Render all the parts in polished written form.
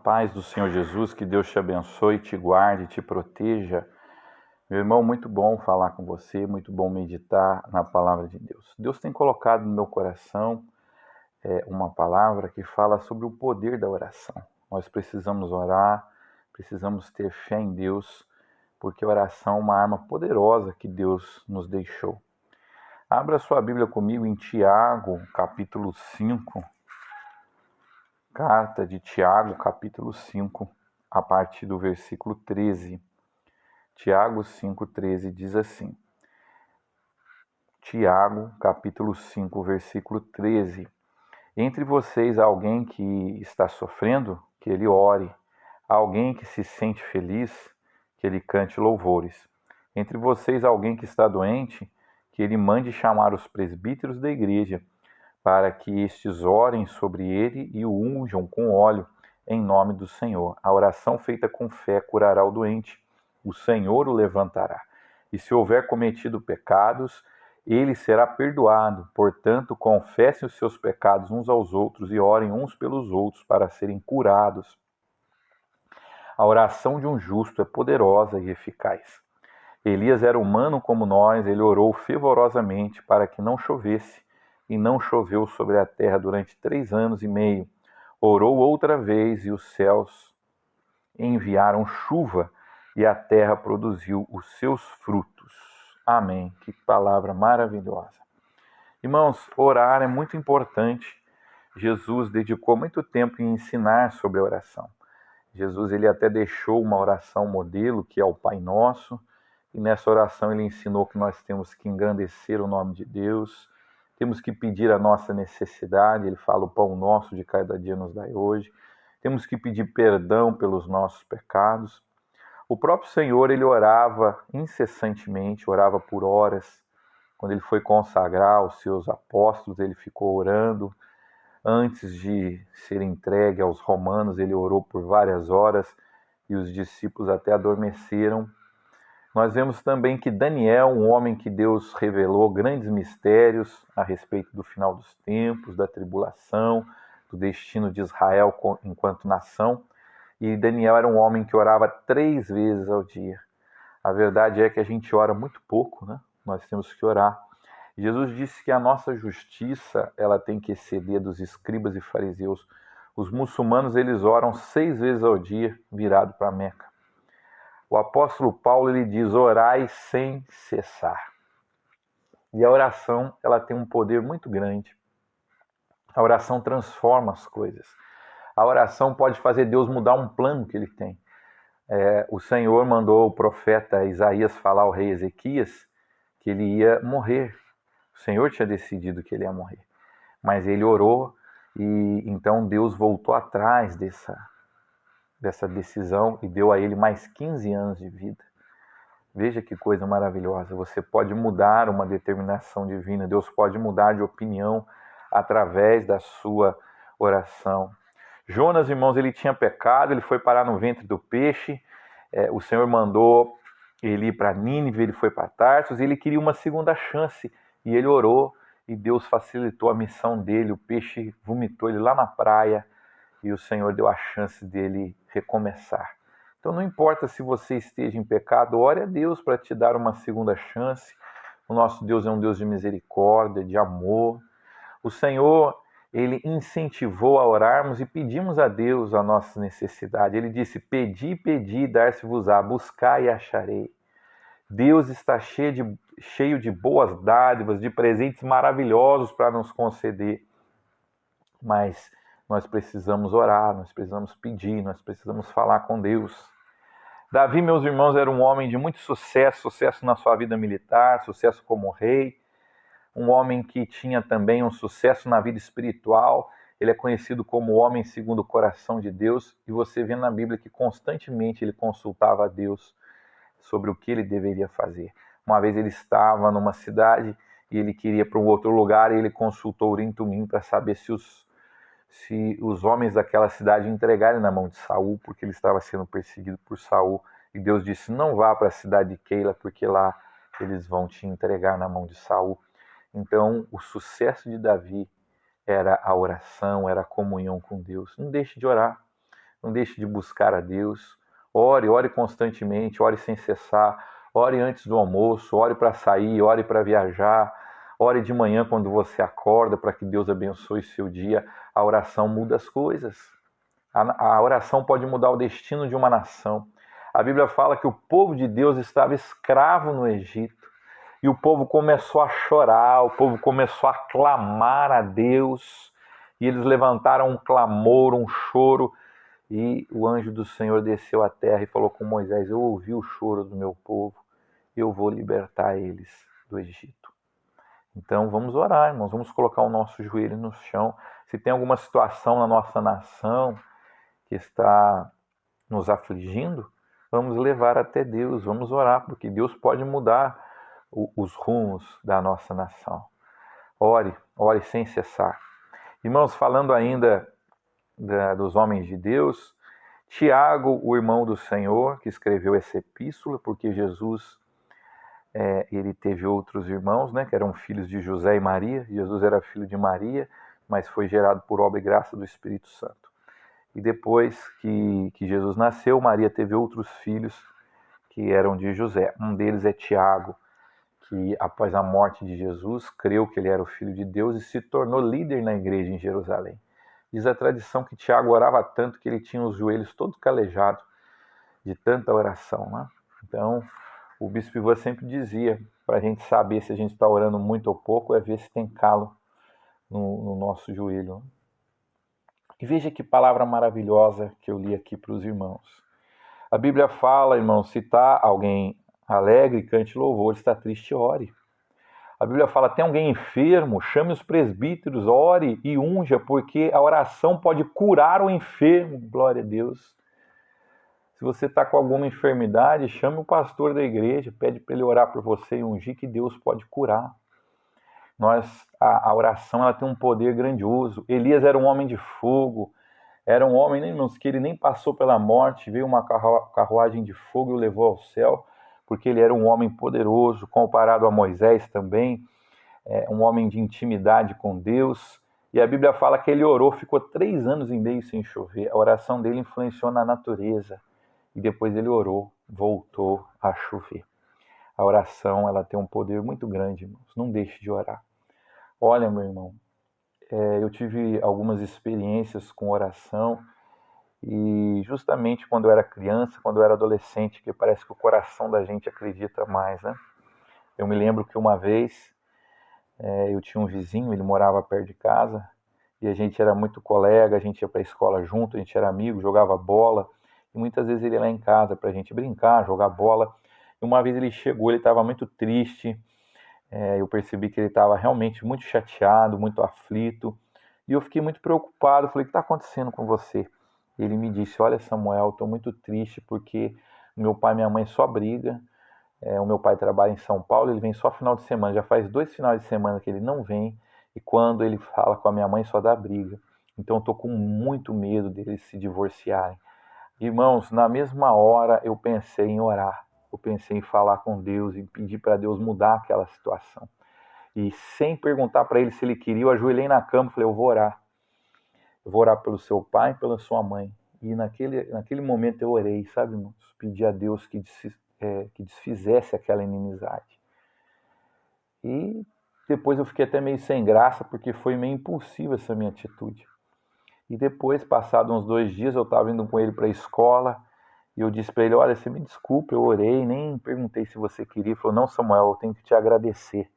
paz do Senhor Jesus, que Deus te abençoe, te guarde, te proteja. Meu irmão, muito bom falar com você, muito bom meditar na palavra de Deus. Deus tem colocado no meu coração uma palavra que fala sobre o poder da oração. Nós precisamos orar, precisamos ter fé em Deus, porque a oração é uma arma poderosa que Deus nos deixou. Abra sua Bíblia comigo em Tiago, capítulo 5. Carta de Tiago, capítulo 5, a partir do versículo 13. Tiago 5,13 diz assim. Tiago, capítulo 5, versículo 13. Entre vocês há alguém que está sofrendo, que ele ore. Há alguém que se sente feliz, que ele cante louvores. Entre vocês há alguém que está doente, que ele mande chamar os presbíteros da igreja, para que estes orem sobre ele e o unjam com óleo, em nome do Senhor. A oração feita com fé curará o doente. O Senhor o levantará. E se houver cometido pecados, ele será perdoado. Portanto, confessem os seus pecados uns aos outros e orem uns pelos outros para serem curados. A oração de um justo é poderosa e eficaz. Elias era humano como nós, ele orou fervorosamente para que não chovesse, e não choveu sobre a terra durante 3 anos e meio. Orou outra vez e os céus enviaram chuva e a terra produziu os seus frutos. Amém. Que palavra maravilhosa. Irmãos, orar é muito importante. Jesus dedicou muito tempo em ensinar sobre a oração. Jesus ele até deixou uma oração modelo, que é o Pai Nosso, e nessa oração ele ensinou que nós temos que engrandecer o nome de Deus, temos que pedir a nossa necessidade, ele fala o pão nosso de cada dia nos dai hoje, temos que pedir perdão pelos nossos pecados. O próprio Senhor, ele orava incessantemente, orava por horas. Quando ele foi consagrar os seus apóstolos, ele ficou orando. Antes de ser entregue aos romanos, ele orou por várias horas e os discípulos até adormeceram. Nós vemos também que Daniel, um homem que Deus revelou grandes mistérios a respeito do final dos tempos, da tribulação, do destino de Israel enquanto nação. E Daniel era um homem que orava 3 vezes ao dia. A verdade é que a gente ora muito pouco, né? Nós temos que orar. Jesus disse que a nossa justiça ela tem que exceder dos escribas e fariseus. Os muçulmanos eles oram 6 vezes ao dia, virado para Meca. O apóstolo Paulo ele diz: orai sem cessar. E a oração ela tem um poder muito grande. A oração transforma as coisas. A oração pode fazer Deus mudar um plano que ele tem. O Senhor mandou o profeta Isaías falar ao rei Ezequias que ele ia morrer. O Senhor tinha decidido que ele ia morrer. Mas ele orou e então Deus voltou atrás dessa decisão e deu a ele mais 15 anos de vida. Veja que coisa maravilhosa. Você pode mudar uma determinação divina. Deus pode mudar de opinião através da sua oração. Jonas, irmãos, ele tinha pecado, ele foi parar no ventre do peixe. O Senhor mandou ele ir para Nínive, ele foi para Tarsus, ele queria uma segunda chance. E ele orou e Deus facilitou a missão dele. O peixe vomitou ele lá na praia e o Senhor deu a chance dele recomeçar. Então não importa se você esteja em pecado, ore a Deus para te dar uma segunda chance. O nosso Deus é um Deus de misericórdia, de amor. O Senhor, ele incentivou a orarmos e pedimos a Deus a nossa necessidade. Ele disse: pedi, pedi, dar-se-vos-á, buscai e acharei. Deus está cheio de boas dádivas, de presentes maravilhosos para nos conceder. Mas nós precisamos orar, nós precisamos pedir, nós precisamos falar com Deus. Davi, meus irmãos, era um homem de muito sucesso, sucesso na sua vida militar, sucesso como rei, um homem que tinha também um sucesso na vida espiritual. Ele é conhecido como o homem segundo o coração de Deus, e você vê na Bíblia que constantemente ele consultava a Deus sobre o que ele deveria fazer. Uma vez ele estava numa cidade e ele queria ir para um outro lugar e ele consultou Urim Tumim para saber se os homens daquela cidade entregarem na mão de Saul, porque ele estava sendo perseguido por Saul. E Deus disse: não vá para a cidade de Keila, porque lá eles vão te entregar na mão de Saul. Então, o sucesso de Davi era a oração, era a comunhão com Deus. Não deixe de orar. não deixe de buscar a Deus. Ore, ore constantemente, ore sem cessar, ore antes do almoço, ore para sair, ore para viajar, ore de manhã quando você acorda para que Deus abençoe seu dia. A oração muda as coisas. A oração pode mudar o destino de uma nação. A Bíblia fala que o povo de Deus estava escravo no Egito e o povo começou a chorar, o povo começou a clamar a Deus e eles levantaram um clamor, um choro. E o anjo do Senhor desceu à terra e falou com Moisés: eu ouvi o choro do meu povo, eu vou libertar eles do Egito. Então vamos orar, irmãos, vamos colocar o nosso joelho no chão. Se tem alguma situação na nossa nação que está nos afligindo, vamos levar até Deus, vamos orar, porque Deus pode mudar os rumos da nossa nação. Ore, ore sem cessar. Irmãos, falando ainda dos homens de Deus, Tiago, o irmão do Senhor, que escreveu essa epístola, porque Jesus ele teve outros irmãos, né, que eram filhos de José e Maria. Jesus era filho de Maria, mas foi gerado por obra e graça do Espírito Santo. E depois que Jesus nasceu, Maria teve outros filhos que eram de José. Um deles é Tiago, que após a morte de Jesus, creu que ele era o Filho de Deus e se tornou líder na igreja em Jerusalém. Diz a tradição que Tiago orava tanto que ele tinha os joelhos todos calejados de tanta oração, né? Então, o bispo Ivan sempre dizia, para a gente saber se a gente está orando muito ou pouco, é ver se tem calo no nosso joelho. E veja que palavra maravilhosa que eu li aqui para os irmãos. A Bíblia fala, irmãos, se está alguém alegre, cante louvor, está triste, ore. A Bíblia fala, tem alguém enfermo, chame os presbíteros, ore e unja, porque a oração pode curar o enfermo. Glória a Deus. Se você está com alguma enfermidade, chame o pastor da igreja, pede para ele orar por você e ungir, que Deus pode curar. A oração ela tem um poder grandioso. Elias era um homem de fogo, era um homem, né, irmãos, que ele nem passou pela morte, veio uma carruagem de fogo e o levou ao céu, porque ele era um homem poderoso, comparado a Moisés também, um homem de intimidade com Deus. E a Bíblia fala que ele orou, ficou 3 anos e meio sem chover. A oração dele influenciou na natureza. E depois ele orou, voltou a chover. A oração ela tem um poder muito grande, irmãos. Não deixe de orar. Olha, meu irmão, eu tive algumas experiências com oração e justamente quando eu era criança, quando eu era adolescente, que parece que o coração da gente acredita mais, né? Eu me lembro que uma vez eu tinha um vizinho, ele morava perto de casa e a gente era muito colega, a gente ia para a escola junto, a gente era amigo, jogava bola e muitas vezes ele ia lá em casa para a gente brincar, jogar bola. E uma vez ele chegou, ele estava muito triste, eu percebi que ele estava realmente muito chateado, muito aflito e eu fiquei muito preocupado, falei, o que está acontecendo com você? Ele me disse, olha Samuel, estou muito triste porque meu pai e minha mãe só brigam. O meu pai trabalha em São Paulo, ele vem só final de semana, já faz 2 finais de semana que ele não vem, e quando ele fala com a minha mãe só dá briga. Então eu estou com muito medo deles se divorciarem. Irmãos, na mesma hora eu pensei em orar, eu pensei em falar com Deus, em pedir para Deus mudar aquela situação. E sem perguntar para ele se ele queria, eu ajoelhei na cama e falei, eu vou orar. Eu vou orar pelo seu pai e pela sua mãe. E naquele momento eu orei, sabe, irmãos? Pedi a Deus que desfizesse aquela inimizade. E depois eu fiquei até meio sem graça, porque foi meio impulsiva essa minha atitude. E depois, passados uns 2 dias, eu estava indo com ele para a escola, e eu disse para ele, olha, você me desculpa, eu orei, nem perguntei se você queria. Ele falou, não, Samuel, eu tenho que te agradecer,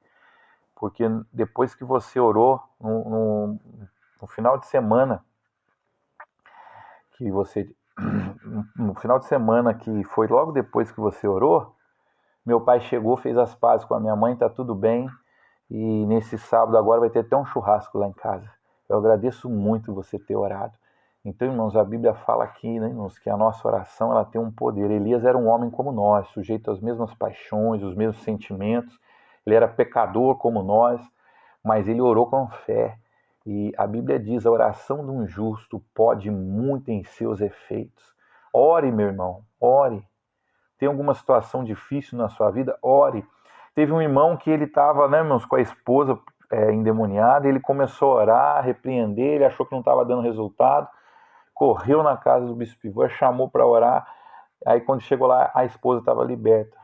porque depois que você orou, no final de semana, no final de semana que foi logo depois que você orou, meu pai chegou, fez as pazes com a minha mãe, tá tudo bem. E nesse sábado agora vai ter até um churrasco lá em casa. Eu agradeço muito você ter orado. Então, irmãos, a Bíblia fala aqui, né, irmãos, que a nossa oração ela tem um poder. Elias era um homem como nós, sujeito às mesmas paixões, os mesmos sentimentos. Ele era pecador como nós, mas ele orou com fé. E a Bíblia diz, a oração de um justo pode muito em seus efeitos. Ore, meu irmão, ore. Tem alguma situação difícil na sua vida? Ore. Teve um irmão que ele estava, né, irmãos, com a esposa endemoniada, ele começou a orar, a repreender, ele achou que não estava dando resultado, correu na casa do bispo Ivan, chamou para orar. Aí quando chegou lá, a esposa estava liberta.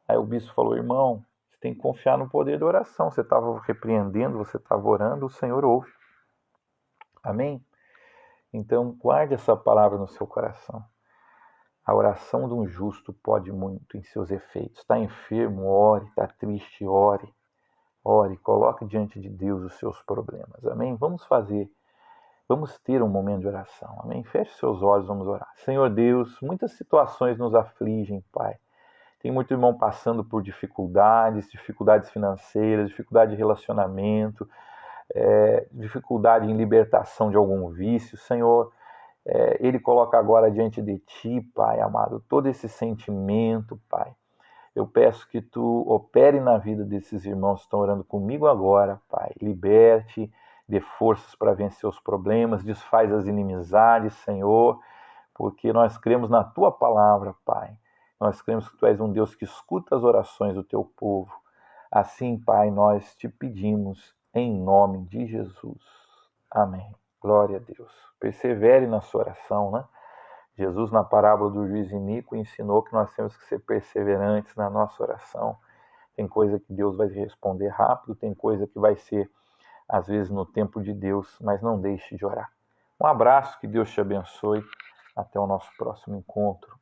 Aí o bispo falou: irmão, você tem que confiar no poder da oração. Você estava repreendendo, você estava orando, o Senhor ouve. Amém? Então guarde essa palavra no seu coração. A oração de um justo pode muito em seus efeitos. Está enfermo, ore. Está triste, ore. Ore, coloque diante de Deus os seus problemas. Amém? Vamos ter um momento de oração. Amém? Feche seus olhos, vamos orar. Senhor Deus, muitas situações nos afligem, Pai. Tem muito irmão passando por dificuldades financeiras, dificuldade de relacionamento, dificuldade em libertação de algum vício. Senhor, ele coloca agora diante de Ti, Pai amado, todo esse sentimento, Pai. Eu peço que Tu opere na vida desses irmãos que estão orando comigo agora, Pai. Liberte, dê forças para vencer os problemas, desfaz as inimizades, Senhor, porque nós cremos na Tua palavra, Pai. Nós cremos que Tu és um Deus que escuta as orações do Teu povo. Assim, Pai, nós te pedimos em nome de Jesus. Amém. Glória a Deus. Persevere na sua oração, né? Jesus, na parábola do juiz iníquo, ensinou que nós temos que ser perseverantes na nossa oração. Tem coisa que Deus vai responder rápido, tem coisa que vai ser, às vezes, no tempo de Deus, mas não deixe de orar. Um abraço, que Deus te abençoe. Até o nosso próximo encontro.